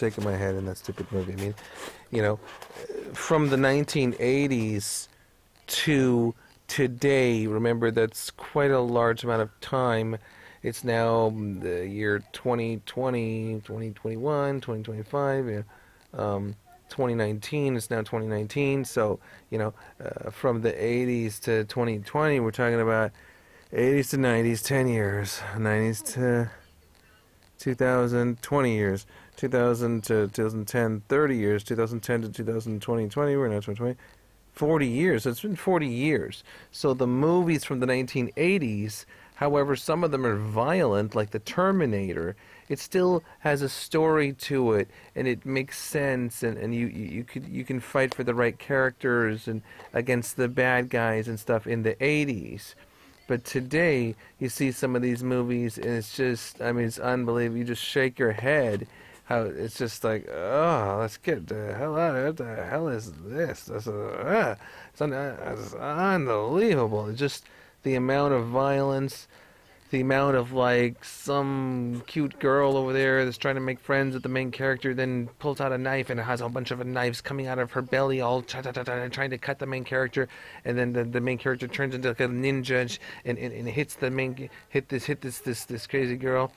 shaking my head in that stupid movie. I mean, you know, from the 1980s to today, remember that's quite a large amount of time. It's now the year 2020, 2021, 2025, 2019. It's now 2019. So, from the 80s to 2020, we're talking about 80s to 90s, 10 years. 90s to 2000, 20 years. 2000 to 2010, 30 years. 2010 to 2020, we're now 2020. 40 years. It's been 40 years. So the movies from the 1980s, however, some of them are violent, like The Terminator, it still has a story to it, and it makes sense, and you can fight for the right characters and against the bad guys and stuff in the 80s. But today, you see some of these movies, and it's just, I mean, it's unbelievable. You just shake your head. How it's just like, oh, let's get the hell out of it. What the hell is this? It's unbelievable. It's just the amount of violence, the amount of, like, some cute girl over there that's trying to make friends with the main character, then pulls out a knife and it has a bunch of knives coming out of her belly, all trying to cut the main character, and then the main character turns into like a ninja and hits this crazy girl.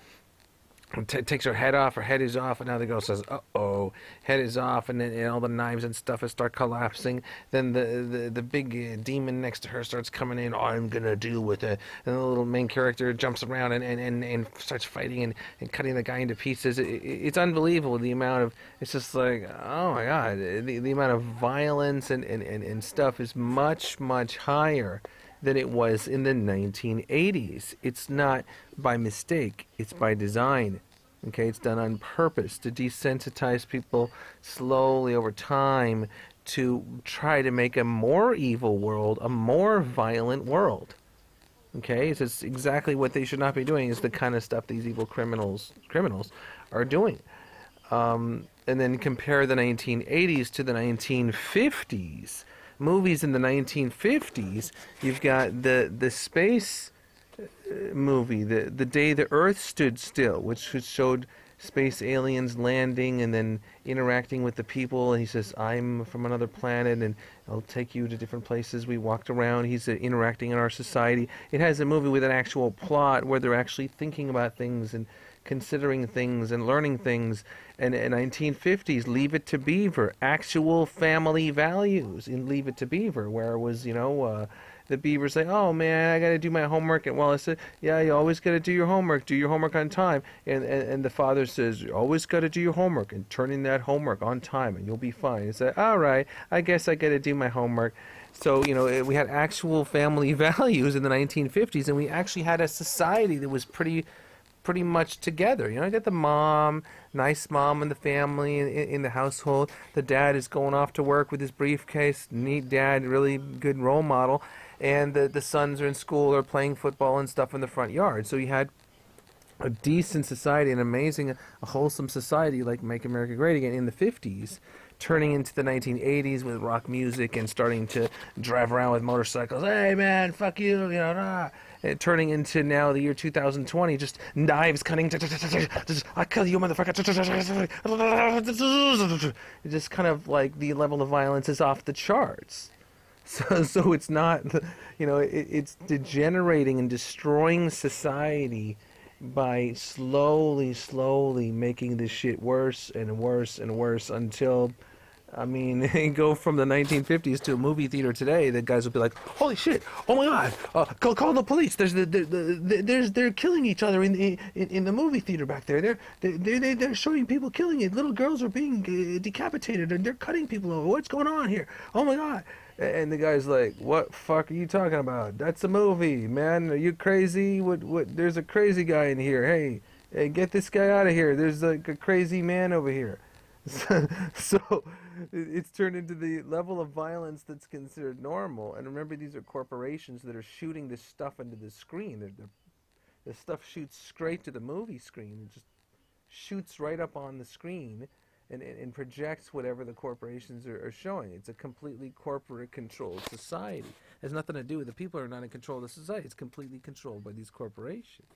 Takes her head off. Her head is off, and now the girl says, "Uh-oh, head is off," and then all the knives and stuff start collapsing. Then the big demon next to her starts coming in. Oh, I'm gonna deal with it. And the little main character jumps around and starts fighting and cutting the guy into pieces. It's unbelievable the amount of. It's just like, oh my god, the amount of violence and stuff is much higher than it was in the 1980s. It's not by mistake, it's by design. Okay, it's done on purpose to desensitize people slowly over time to try to make a more evil world, a more violent world. Okay, so it's exactly what they should not be doing, is the kind of stuff these evil criminals are doing. And then compare the 1980s to the 1950s. Movies in the 1950s, you've got the space movie, the Day the Earth Stood Still, which showed space aliens landing and then interacting with the people. And he says, I'm from another planet and I'll take you to different places. We walked around. He's interacting in our society. It has a movie with an actual plot where they're actually thinking about things and considering things and learning things. And in 1950s, Leave It to Beaver, actual family values in Leave It to Beaver, where it was, the beaver say, oh man, I gotta do my homework. And Wallace said, yeah, you always gotta do your homework on time. And the father says, you always gotta do your homework and turn in that homework on time and you'll be fine. He said, all right, I guess I gotta do my homework. So, we had actual family values in the 1950s, and we actually had a society that was pretty much together. I got the mom, nice mom in the family, in the household. The dad is going off to work with his briefcase. Neat dad, really good role model. And the sons are in school or playing football and stuff in the front yard. So you had a decent society, an amazing, a wholesome society like Make America Great Again in the 50s, turning into the 1980s with rock music and starting to drive around with motorcycles. Hey man, fuck you, turning into now the year 2020, just knives cutting. I kill you, motherfucker. It's just kind of like the level of violence is off the charts. So it's not, it's degenerating and destroying society by slowly making this shit worse and worse and worse until, go from the 1950s to a movie theater today. The guys will be like, "Holy shit! Oh my god! Call the police! They're killing each other in the movie theater back there. They're showing people killing it. Little girls are being decapitated and they're cutting people over. What's going on here? Oh my god!" And the guy's like, "What fuck are you talking about? That's a movie, man. Are you crazy? What? There's a crazy guy in here. Hey, get this guy out of here. There's like a crazy man over here." So it's turned into the level of violence that's considered normal. And remember, these are corporations that are shooting this stuff into the screen. The stuff shoots straight to the movie screen. It just shoots right up on the screen and projects whatever the corporations are showing. It's a completely corporate-controlled society. It has nothing to do with the people who are not in control of the society. It's completely controlled by these corporations.